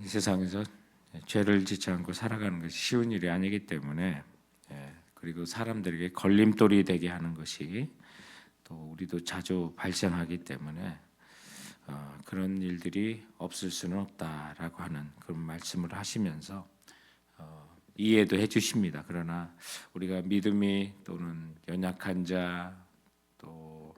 이 세상에서 죄를 짓지 않고 살아가는 것이 쉬운 일이 아니기 때문에 그리고 사람들에게 걸림돌이 되게 하는 것이 또 우리도 자주 발생하기 때문에 그런 일들이 없을 수는 없다라고 하는 그런 말씀을 하시면서 이해도 해주십니다. 그러나 우리가 믿음이 또는 연약한 자, 또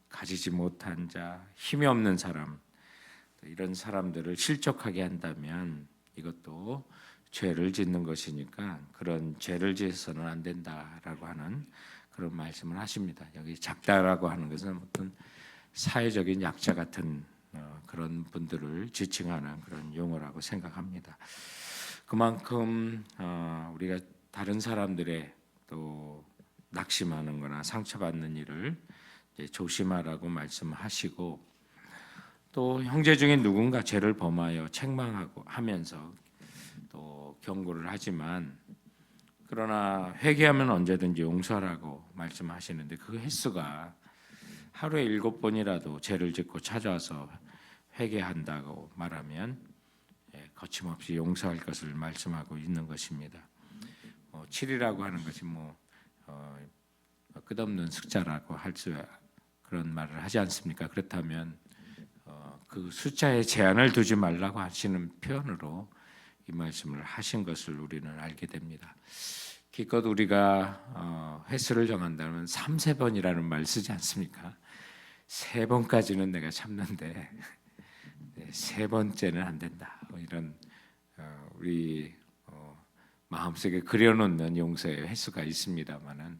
가지지 못한 자, 힘이 없는 사람, 이런 사람들을 실족하게 한다면 이것도 죄를 짓는 것이니까 그런 죄를 지어서는 안 된다라고 하는 그런 말씀을 하십니다. 여기 작다라고 하는 것은 어떤 사회적인 약자 같은 그런 분들을 지칭하는 그런 용어라고 생각합니다. 그만큼 우리가 다른 사람들의 또 낙심하는 거나 상처받는 일을 조심하라고 말씀하시고, 또 형제 중에 누군가 죄를 범하여 책망하고 하면서 또 경고를 하지만, 그러나 회개하면 언제든지 용서하라고 말씀하시는데 그 횟수가 하루에 7번이라도 죄를 짓고 찾아와서 회개한다고 말하면 거침없이 용서할 것을 말씀하고 있는 것입니다. 7이라고 하는 것이 끝없는 숫자라고 할 수 그런 말을 하지 않습니까? 그렇다면 그 숫자에 제한을 두지 말라고 하시는 표현으로 이 말씀을 하신 것을 우리는 알게 됩니다. 기껏 우리가 횟수를 정한다면 3-4번이라는 말 쓰지 않습니까? 3번까지는 내가 참는데 3번째는 안 된다. 이런 우리 마음속에 그려놓는 용서의 횟수가 있습니다만은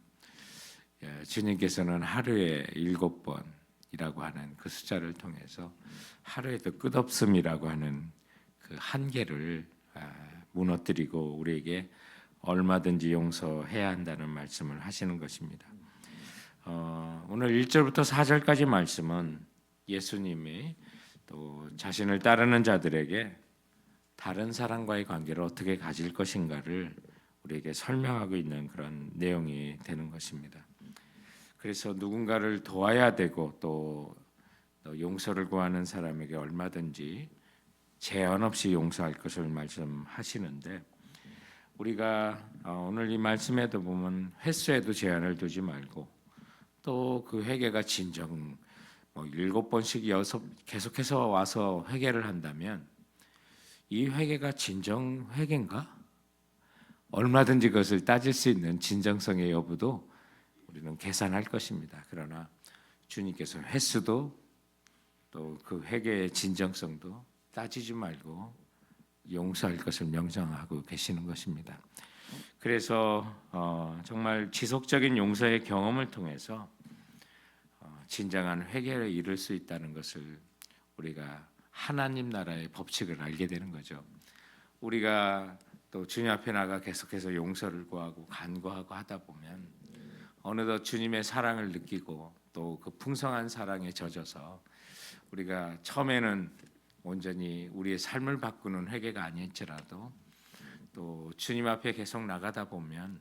주님께서는 하루에 7번이라고 하는 그 숫자를 통해서 하루에도 끝없음이라고 하는 그 한계를 무너뜨리고 우리에게 얼마든지 용서해야 한다는 말씀을 하시는 것입니다. 오늘 1절부터 4절까지 말씀은 예수님이 또 자신을 따르는 자들에게 다른 사람과의 관계를 어떻게 가질 것인가를 우리에게 설명하고 있는 그런 내용이 되는 것입니다. 그래서 누군가를 도와야 되고 또 용서를 구하는 사람에게 얼마든지 제한 없이 용서할 것을 말씀하시는데, 우리가 오늘 이 말씀에도 보면 횟수에도 제한을 두지 말고 또 그 회개가 진정 7번씩 계속해서 와서 회개를 한다면 이 회개가 진정 회개인가? 얼마든지 그것을 따질 수 있는 진정성의 여부도 우리는 계산할 것입니다. 그러나 주님께서 횟수도 또 그 회개의 진정성도 따지지 말고 용서할 것을 명령하고 계시는 것입니다. 그래서 정말 지속적인 용서의 경험을 통해서 진정한 회개를 이룰 수 있다는 것을 우리가 하나님 나라의 법칙을 알게 되는 거죠. 우리가 또 주님 앞에 나가 계속해서 용서를 구하고 간구하고 하다 보면 어느덧 주님의 사랑을 느끼고 또 그 풍성한 사랑에 젖어서 우리가 처음에는 온전히 우리의 삶을 바꾸는 회개가 아닐지라도 또 주님 앞에 계속 나가다 보면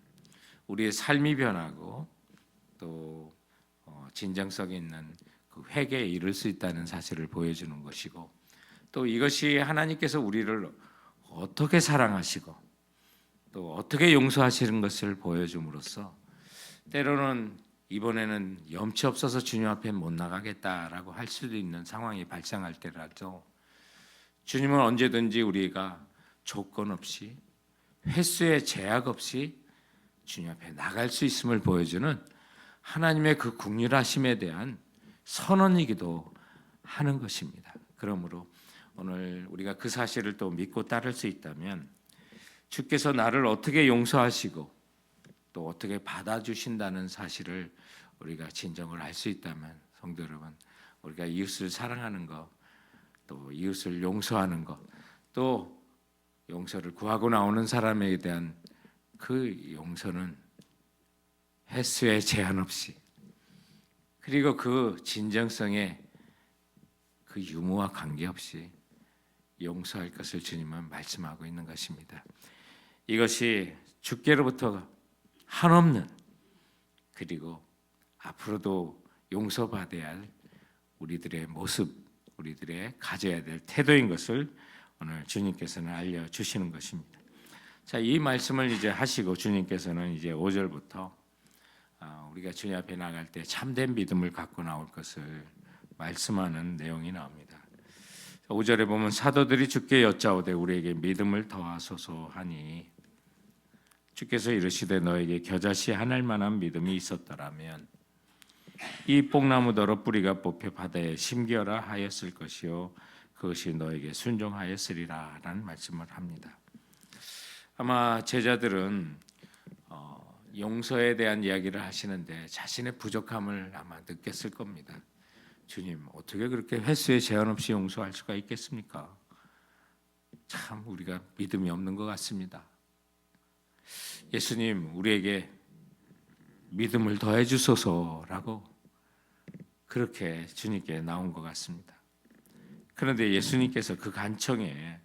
우리의 삶이 변하고 또 진정성 있는 그 회개에 이를 수 있다는 사실을 보여주는 것이고, 또 이것이 하나님께서 우리를 어떻게 사랑하시고 또 어떻게 용서하시는 것을 보여줌으로써 때로는 이번에는 염치 없어서 주님 앞에 못 나가겠다라고 할 수도 있는 상황이 발생할 때라도 주님은 언제든지 우리가 조건 없이 횟수의 제약 없이 주님 앞에 나갈 수 있음을 보여주는 하나님의 그 긍휼하심에 대한 선언이기도 하는 것입니다. 그러므로 오늘 우리가 그 사실을 또 믿고 따를 수 있다면 주께서 나를 어떻게 용서하시고 또 어떻게 받아주신다는 사실을 우리가 진정을 알 수 있다면, 성도 여러분, 우리가 이웃을 사랑하는 것, 또 이웃을 용서하는 것, 또 용서를 구하고 나오는 사람에 대한 그 용서는 횟수에 제한 없이, 그리고 그 진정성에 그 유무와 관계없이 용서할 것을 주님은 말씀하고 있는 것입니다. 이것이 주께로부터 한없는, 그리고 앞으로도 용서받아야 할 우리들의 모습, 우리들의 가져야 될 태도인 것을 오늘 주님께서는 알려주시는 것입니다. 자, 이 말씀을 이제 하시고 주님께서는 이제 5절부터 우리가 주님 앞에 나갈 때 참된 믿음을 갖고 나올 것을 말씀하는 내용이 나옵니다. 5절에 보면 사도들이 주께 여짜오되 우리에게 믿음을 더하소서 하니 주께서 이르시되 너에게 겨자씨 하늘 만한 믿음이 있었더라면 이 뽕나무더러 뿌리가 뽑혀 바다에 심겨라 하였을 것이요 그것이 너에게 순종하였으리라 라는 말씀을 합니다. 아마 제자들은 용서에 대한 이야기를 하시는데 자신의 부족함을 아마 느꼈을 겁니다. 주님, 어떻게 그렇게 횟수에 제한 없이 용서할 수가 있겠습니까? 참 우리가 믿음이 없는 것 같습니다. 예수님, 우리에게 믿음을 더해 주소서라고 그렇게 주님께 나온 것 같습니다. 그런데 예수님께서 그 간청에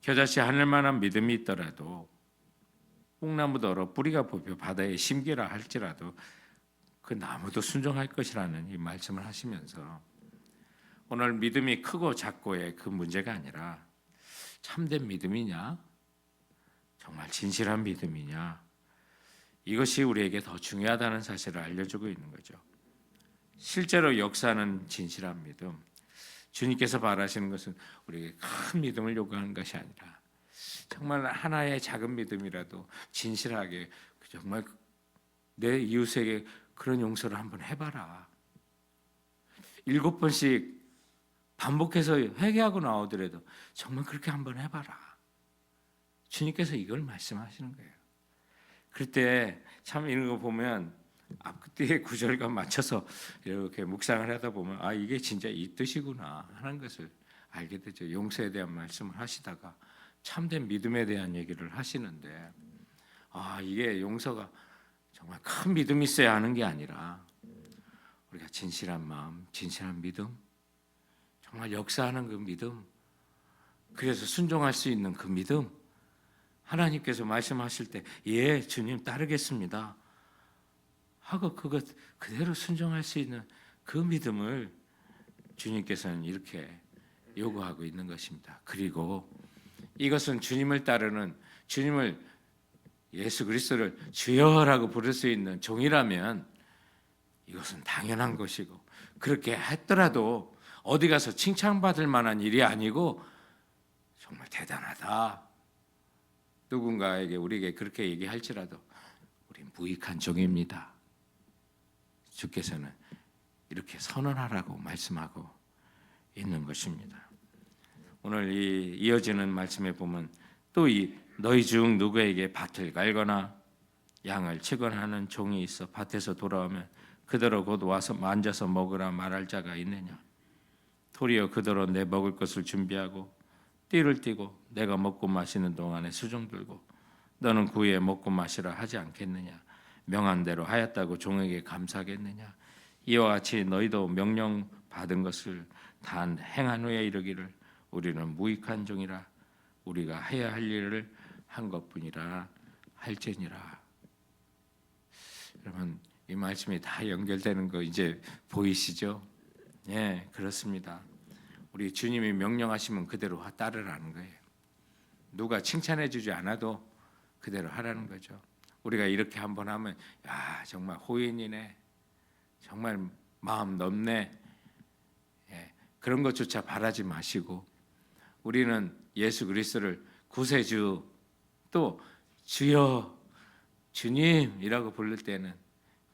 겨자씨 하늘만한 믿음이 있더라도 뽕나무더러 뿌리가 뽑혀 바다에 심기라 할지라도 그 나무도 순종할 것이라는 이 말씀을 하시면서 오늘 믿음이 크고 작고의 그 문제가 아니라 참된 믿음이냐, 정말 진실한 믿음이냐, 이것이 우리에게 더 중요하다는 사실을 알려주고 있는 거죠. 실제로 역사는 진실한 믿음, 주님께서 바라시는 것은 우리에게 큰 믿음을 요구하는 것이 아니라 정말 하나의 작은 믿음이라도 진실하게 정말 내 이웃에게 그런 용서를 한번 해봐라. 7번씩 반복해서 회개하고 나오더라도 정말 그렇게 한번 해봐라. 주님께서 이걸 말씀하시는 거예요. 그럴 때 참 이런 거 보면 앞뒤의 구절과 맞춰서 이렇게 묵상을 하다 보면 아, 이게 진짜 이 뜻이구나 하는 것을 알게 되죠. 용서에 대한 말씀을 하시다가 참된 믿음에 대한 얘기를 하시는데 아, 이게 용서가 정말 큰 믿음이 있어야 하는 게 아니라 우리가 진실한 마음, 진실한 믿음, 정말 역사하는 그 믿음, 그래서 순종할 수 있는 그 믿음, 하나님께서 말씀하실 때 예, 주님 따르겠습니다 하고 그것 그대로 순종할 수 있는 그 믿음을 주님께서는 이렇게 요구하고 있는 것입니다. 그리고 이것은 주님을 따르는, 주님을 예수 그리스도를 주여라고 부를 수 있는 종이라면 이것은 당연한 것이고, 그렇게 했더라도 어디 가서 칭찬받을 만한 일이 아니고 정말 대단하다, 누군가에게 우리에게 그렇게 얘기할지라도 우린 무익한 종입니다. 주께서는 이렇게 선언하라고 말씀하고 있는 것입니다. 오늘 이 이어지는 말씀에 보면 또 이 너희 중 누구에게 밭을 갈거나 양을 치거나 하는 종이 있어 밭에서 돌아오면 그대로 곧 와서 만져서 먹으라 말할 자가 있느냐? 도리어 그대로 내 먹을 것을 준비하고 띠를 띠고 내가 먹고 마시는 동안에 수종 들고 너는 그 후에 먹고 마시라 하지 않겠느냐? 명한 대로 하였다고 종에게 감사하겠느냐? 이와 같이 너희도 명령 받은 것을 단 행한 후에 이르기를 우리는 무익한 종이라 우리가 해야 할 일을 한 것뿐이라 할지니라. 여러분, 이 말씀이 다 연결되는 거 이제 보이시죠? 예, 그렇습니다. 우리 주님이 명령하시면 그대로 따르라는 거예요. 누가 칭찬해 주지 않아도 그대로 하라는 거죠. 우리가 이렇게 한번 하면 야, 정말 호인이네, 정말 마음 넓네, 예, 그런 것조차 바라지 마시고 우리는 예수 그리스도를 구세주 또 주여 주님이라고 부를 때는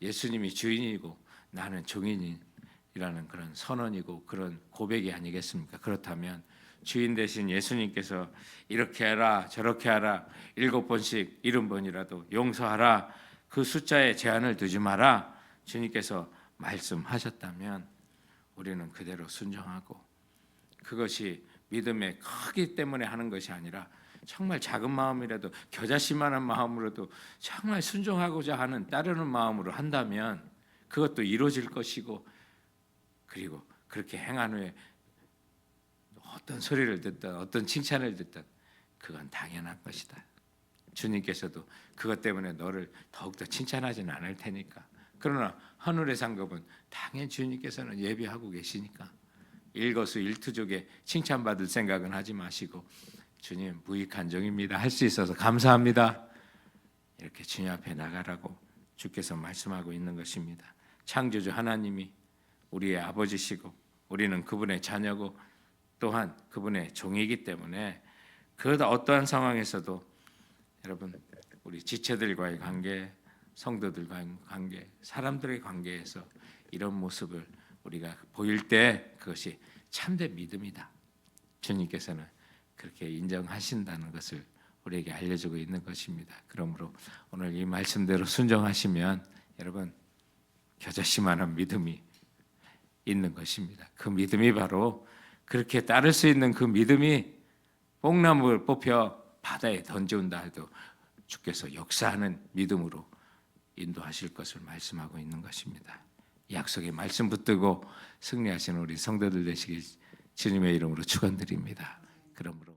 예수님이 주인이고 나는 종인이라는 그런 선언이고 그런 고백이 아니겠습니까? 그렇다면 주인 대신 예수님께서 이렇게 해라 저렇게 하라 7번씩 70번이라도 용서하라, 그 숫자에 제한을 두지 마라 주님께서 말씀하셨다면 우리는 그대로 순종하고, 그것이 믿음의 크기 때문에 하는 것이 아니라 정말 작은 마음이라도 겨자씨만한 마음으로도 정말 순종하고자 하는 따르는 마음으로 한다면 그것도 이루어질 것이고, 그리고 그렇게 행한 후에 어떤 소리를 듣든 어떤 칭찬을 듣든 그건 당연한 것이다. 주님께서도 그것 때문에 너를 더욱더 칭찬하지는 않을 테니까. 그러나 하늘의 상급은 당연히 주님께서는 예비하고 계시니까 일거수일투족에 칭찬받을 생각은 하지 마시고 주님 무익한 종입니다. 할 수 있어서 감사합니다. 이렇게 주님 앞에 나가라고 주께서 말씀하고 있는 것입니다. 창조주 하나님이 우리의 아버지시고 우리는 그분의 자녀고 또한 그분의 종이기 때문에 그 어떠한 상황에서도 여러분 우리 지체들과의 관계, 성도들과의 관계, 사람들의 관계에서 이런 모습을 우리가 보일 때 그것이 참된 믿음이다. 주님께서는 그렇게 인정하신다는 것을 우리에게 알려주고 있는 것입니다. 그러므로 오늘 이 말씀대로 순종하시면 여러분 겨자씨만한 믿음이 있는 것입니다. 그 믿음이 바로 그렇게 따를 수 있는 그 믿음이 뽕나무를 뽑혀 바다에 던져온다 해도 주께서 역사하는 믿음으로 인도하실 것을 말씀하고 있는 것입니다. 약속의 말씀 붙들고 승리하시는 우리 성도들 되시길 주님의 이름으로 축원드립니다. 그러므로